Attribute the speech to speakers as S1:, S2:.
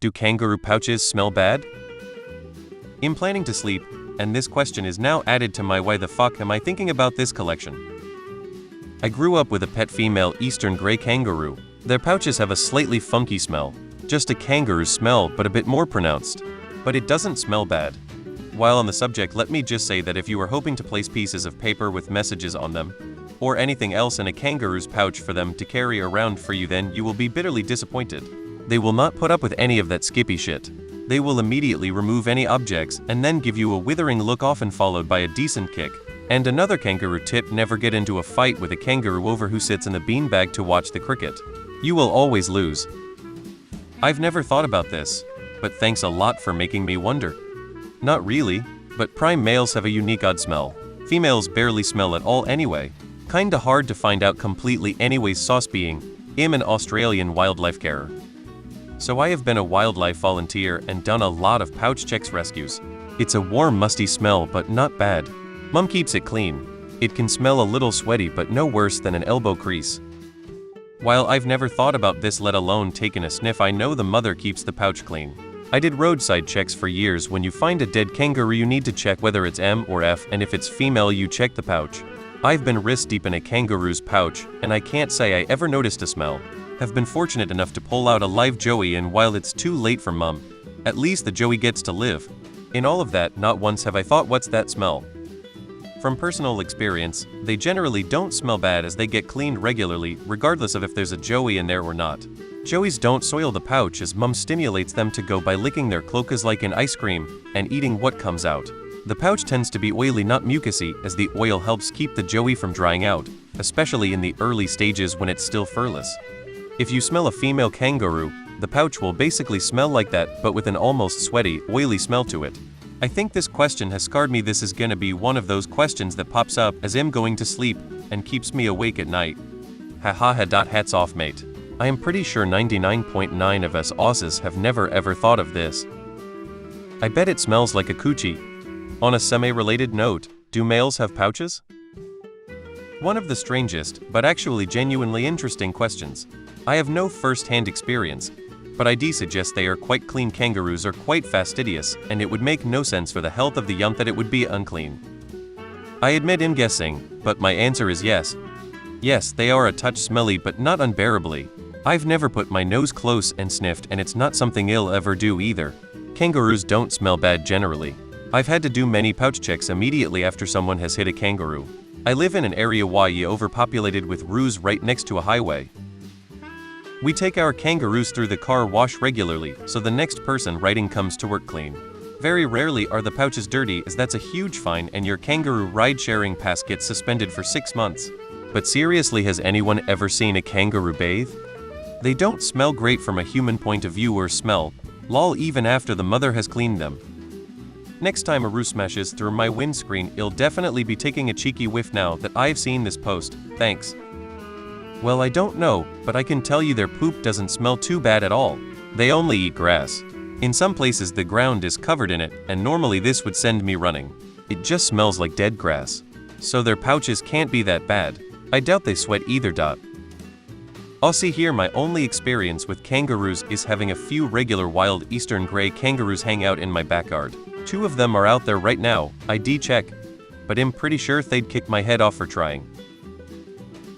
S1: Do kangaroo pouches smell bad? I'm planning to sleep, and this question is now added to my why the fuck am I thinking about this collection. I grew up with a pet female eastern gray kangaroo. Their pouches have a slightly funky smell, just a kangaroo smell but a bit more pronounced. But it doesn't smell bad. While on the subject, let me just say that if you are hoping to place pieces of paper with messages on them, or anything else in a kangaroo's pouch for them to carry around for you, then you will be bitterly disappointed. They will not put up with any of that skippy shit. They will immediately remove any objects and then give you a withering look, often followed by a decent kick. And another kangaroo tip: never get into a fight with a kangaroo over who sits in the beanbag to watch the cricket. You will always lose. I've never thought about this, but thanks a lot for making me wonder. Not really, but prime males have a unique odd smell. Females barely smell at all anyway. Kinda hard to find out completely anyways, sauce being, I'm an Australian wildlife carer. So I have been a wildlife volunteer and done a lot of pouch checks rescues. It's a warm, musty smell, but not bad. Mom keeps it clean. It can smell a little sweaty, but no worse than an elbow crease. While I've never thought about this, let alone taken a sniff, I know the mother keeps the pouch clean. I did roadside checks for years. When you find a dead kangaroo, you need to check whether it's M or F, and if it's female, you check the pouch. I've been wrist deep in a kangaroo's pouch, and I can't say I ever noticed a smell. Have been fortunate enough to pull out a live joey, and while it's too late for Mum, at least the joey gets to live. In all of that, not once have I thought, what's that smell? From personal experience, they generally don't smell bad as they get cleaned regularly, regardless of if there's a joey in there or not. Joeys don't soil the pouch as Mum stimulates them to go by licking their cloacas like an ice cream and eating what comes out. The pouch tends to be oily, not mucousy, as the oil helps keep the joey from drying out, especially in the early stages when it's still furless. If you smell a female kangaroo, the pouch will basically smell like that, but with an almost sweaty, oily smell to it. I think this question has scarred me. This is gonna be one of those questions that pops up as I'm going to sleep and keeps me awake at night. Hats off, mate. I am pretty sure 99.9% of us Aussies have never ever thought of this. I bet it smells like a coochie. On a semi-related note, do males have pouches? One of the strangest, but actually genuinely interesting questions. I have no first-hand experience, but I do suggest they are quite clean. Kangaroos are quite fastidious, and it would make no sense for the health of the young that it would be unclean. I admit I'm guessing, but my answer is yes. Yes, they are a touch smelly, but not unbearably. I've never put my nose close and sniffed, and it's not something I'll ever do either. Kangaroos don't smell bad generally. I've had to do many pouch checks immediately after someone has hit a kangaroo. I live in an area overpopulated with roos right next to a highway. We take our kangaroos through the car wash regularly, so the next person riding comes to work clean. Very rarely are the pouches dirty, as that's a huge fine and your kangaroo ride-sharing pass gets suspended for 6 months. But seriously, has anyone ever seen a kangaroo bathe? They don't smell great from a human point of view or smell, lol, even after the mother has cleaned them. Next time a roo smashes through my windscreen, I'll definitely be taking a cheeky whiff now that I've seen this post, thanks. Well, I don't know, but I can tell you their poop doesn't smell too bad at all. They only eat grass. In some places the ground is covered in it, and normally this would send me running. It just smells like dead grass. So their pouches can't be that bad. I doubt they sweat either. See here, my only experience with kangaroos is having a few regular wild eastern gray kangaroos hang out in my backyard. 2 of them are out there right now, I check, but I'm pretty sure they'd kick my head off for trying.